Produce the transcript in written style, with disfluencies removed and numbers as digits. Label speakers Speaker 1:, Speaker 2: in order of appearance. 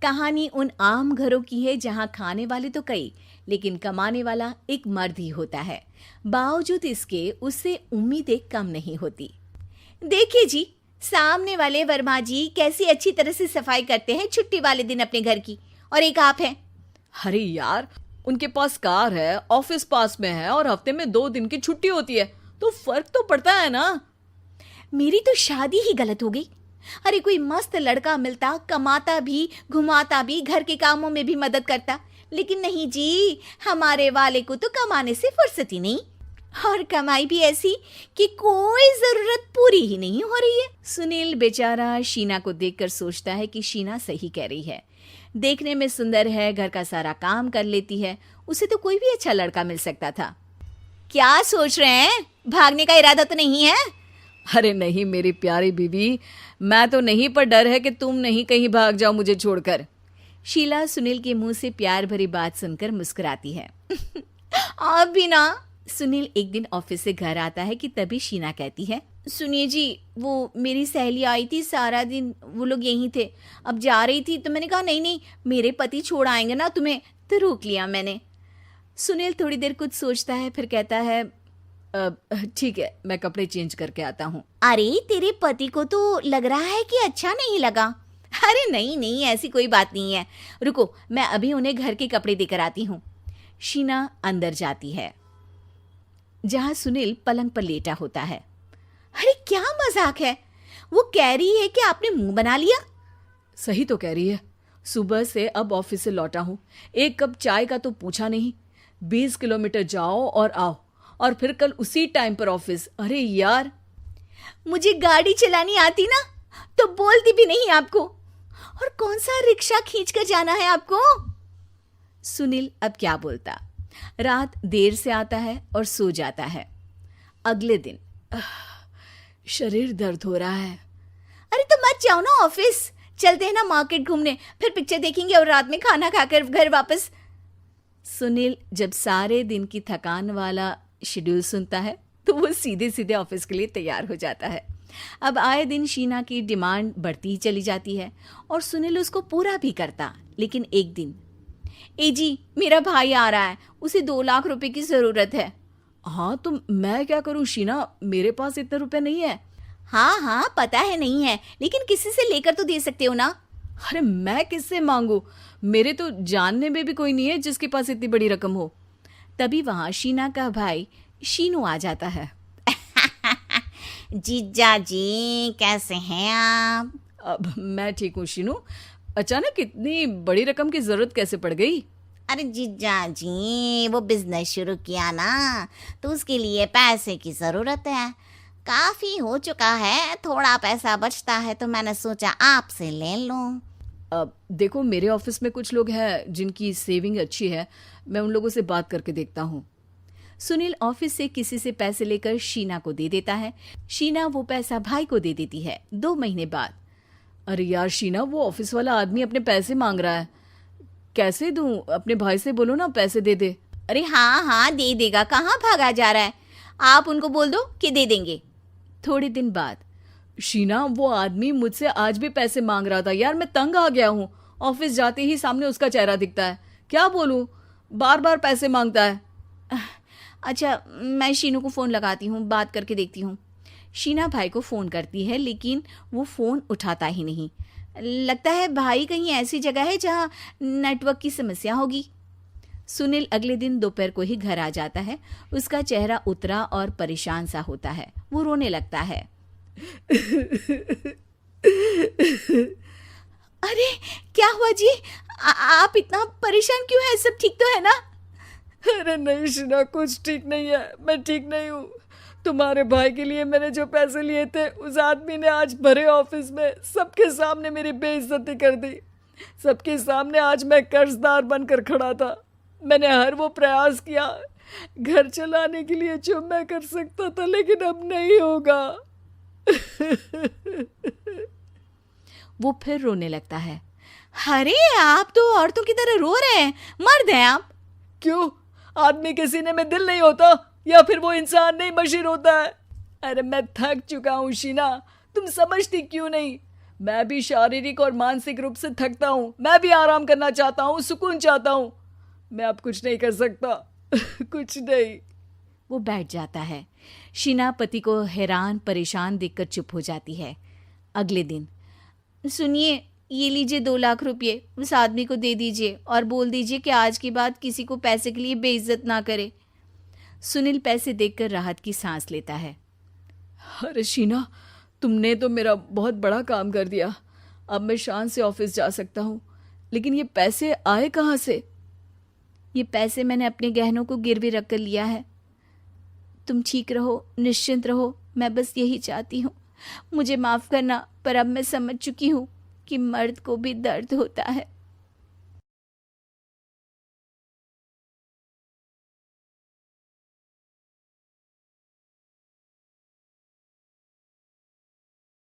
Speaker 1: कहानी उन आम घरों की है जहां खाने वाले तो कई, लेकिन कमाने वाला एक मर्द ही होता है। बावजूद इसके उससे उम्मीदें कम नहीं होती। देखिए जी, सामने वाले वर्मा जी कैसी अच्छी तरह से सफाई करते हैं छुट्टी वाले दिन अपने घर की, और एक आप हैं।
Speaker 2: अरे यार, उनके पास कार है, ऑफिस पास में है और हफ्ते में 2 दिन की छुट्टी होती है, तो फर्क तो पड़ता है ना।
Speaker 1: मेरी तो शादी ही गलत हो गई। अरे कोई मस्त लड़का मिलता, कमाता भी, घुमाता भी, घर के कामों में भी मदद करता, लेकिन नहीं जी, हमारे वाले को तो कमाने से फुर्सत ही नहीं, और कमाई भी ऐसी कि कोई जरूरत पूरी ही नहीं हो रही है। सुनील बेचारा शीना को देखकर सोचता है कि शीना सही कह रही है। देखने में सुंदर है, घर का सारा काम कर लेती है, उसे तो कोई भी अच्छा लड़का मिल सकता था। क्या सोच रहे हैं? भागने का इरादा तो नहीं है?
Speaker 2: अरे नहीं मेरी प्यारी बीवी, मैं तो नहीं, पर डर है कि तुम नहीं कहीं भाग जाओ मुझे छोड़कर।
Speaker 1: शीला सुनील के मुंह से प्यार भरी बात सुनकर मुस्कुराती है। आप भी ना। सुनील एक दिन ऑफिस से घर आता है कि तभी शीना कहती है, सुनिए जी, वो मेरी सहेली आई थी, सारा दिन वो लोग यहीं थे, अब जा रही थी तो मैंने कहा नहीं नहीं, मेरे पति छोड़ आएंगे ना तुम्हें, तो रोक लिया मैंने। सुनील थोड़ी देर कुछ सोचता है, फिर कहता है,
Speaker 2: ठीक है, मैं कपड़े चेंज करके आता हूँ।
Speaker 1: अरे तेरे पति को तो लग रहा है कि अच्छा नहीं लगा। अरे नहीं नहीं, ऐसी कोई बात नहीं है, रुको मैं अभी उन्हें घर के कपड़े देकर आती हूँ। शीना अंदर जाती है जहां सुनील पलंग पर लेटा होता है। अरे क्या मजाक है, वो कह रही है कि आपने मुंह बना लिया।
Speaker 2: सही तो कह रही है, सुबह से अब ऑफिस से लौटा हूँ, एक कप चाय का तो पूछा नहीं, 20 किलोमीटर जाओ और आओ, और फिर कल उसी टाइम पर ऑफिस। अरे यार,
Speaker 1: मुझे गाड़ी चलानी आती ना तो बोलती भी नहीं आपको, और कौन सा रिक्शा खींच कर जाना है आपको। सुनील अब क्या बोलता। रात देर से आता है और सो जाता है। अगले दिन
Speaker 2: शरीर दर्द हो रहा है।
Speaker 1: अरे तो मत जाओ ना ऑफिस, चलते हैं ना मार्केट घूमने, फिर पिक्चर देखेंगे और रात में खाना खाकर घर वापस। सुनील जब सारे दिन की थकान वाला शेड्यूल सुनता है तो वो सीधे सीधे ऑफिस के लिए तैयार हो जाता है। अब आए दिन शीना की डिमांड बढ़ती ही चली जाती है और सुनील उसको पूरा भी करता। लेकिन एक दिन, ए जी मेरा भाई आ रहा है, उसे 2 लाख रुपए की जरूरत है।
Speaker 2: हाँ तो मैं क्या करूँ शीना, मेरे पास इतने रुपए नहीं है।
Speaker 1: हाँ हाँ पता है नहीं है, लेकिन किसी से लेकर तो दे सकते हो ना।
Speaker 2: अरे मैं किससे मांगू, मेरे तो जानने में भी कोई नहीं है जिसके पास इतनी बड़ी रकम हो।
Speaker 1: तभी वहां शीना का भाई शीनू आ जाता है। जीजा जी कैसे हैं आप?
Speaker 2: अब मैं ठीक हूँ शीनू, अचानक इतनी बड़ी रकम की जरूरत कैसे पड़ गई?
Speaker 3: अरे जीजा जी, वो बिजनेस शुरू किया ना, तो उसके लिए पैसे की ज़रूरत है। काफ़ी हो चुका है, थोड़ा पैसा बचता है तो मैंने सोचा आपसे ले लूं।
Speaker 2: अब देखो, मेरे ऑफिस में कुछ लोग हैं जिनकी सेविंग अच्छी है, मैं उन लोगों से बात करके देखता हूँ।
Speaker 1: सुनील ऑफिस से किसी से पैसे लेकर शीना को दे देता है। शीना वो पैसा भाई को दे देती है। 2 महीने बाद,
Speaker 2: अरे यार शीना, वो ऑफिस वाला आदमी अपने पैसे मांग रहा है, कैसे दूं? अपने भाई से बोलो ना पैसे दे दे।
Speaker 1: अरे हाँ हाँ दे देगा, कहाँ भागा जा रहा है, आप उनको बोल दो कि दे देंगे। थोड़े दिन बाद,
Speaker 2: शीना, वो आदमी मुझसे आज भी पैसे मांग रहा था यार, मैं तंग आ गया हूँ, ऑफिस जाते ही सामने उसका चेहरा दिखता है, क्या बोलूँ, बार बार पैसे मांगता है।
Speaker 1: अच्छा मैं शीनू को फ़ोन लगाती हूँ, बात करके देखती हूँ। शीना भाई को फ़ोन करती है लेकिन वो फ़ोन उठाता ही नहीं। लगता है भाई कहीं ऐसी जगह है जहाँ नेटवर्क की समस्या होगी। सुनील अगले दिन दोपहर को ही घर आ जाता है। उसका चेहरा उतरा और परेशान सा होता है। वो रोने लगता है। अरे क्या हुआ जी, आप इतना परेशान क्यों हैं? सब ठीक तो है ना?
Speaker 2: अरे नहीं शीना, कुछ ठीक नहीं है, मैं ठीक नहीं हूँ। तुम्हारे भाई के लिए मैंने जो पैसे लिए थे, उस आदमी ने आज भरे ऑफिस में सबके सामने मेरी बेइज्जती कर दी। सबके सामने आज मैं कर्जदार बनकर खड़ा था। मैंने हर वो प्रयास किया घर चलाने के लिए जो मैं कर सकता था, लेकिन अब नहीं होगा।
Speaker 1: वो फिर रोने लगता है। अरे आप तो औरतों की तरह रो रहे हैं, मर्द हैं आप।
Speaker 2: क्यों, आदमी के सीने में दिल नहीं होता, या फिर वो इंसान नहीं मशीन होता है? अरे मैं थक चुका हूँ शीना, तुम समझती क्यों नहीं? मैं भी शारीरिक और मानसिक रूप से थकता हूँ, मैं भी आराम करना चाहता हूँ, सुकून चाहता हूँ। मैं अब कुछ नहीं कर सकता। कुछ नहीं।
Speaker 1: वो बैठ जाता है। शीना पति को हैरान परेशान देखकर चुप हो जाती है। अगले दिन, सुनिए, ये लीजिए 2 लाख रुपये, उस आदमी को दे दीजिए और बोल दीजिए कि आज के बाद किसी को पैसे के लिए बेइज्जत ना करे। सुनील पैसे देखकर राहत की सांस लेता है।
Speaker 2: अरे शीना, तुमने तो मेरा बहुत बड़ा काम कर दिया। अब मैं शान से ऑफिस जा सकता हूँ। लेकिन ये पैसे आए कहाँ से?
Speaker 1: ये पैसे मैंने अपने गहनों को गिरवी रख कर लिया है। तुम ठीक रहो, निश्चिंत रहो, मैं बस यही चाहती हूँ। मुझे माफ़ करना, पर अब मैं समझ चुकी हूँ कि मर्द को भी दर्द होता है।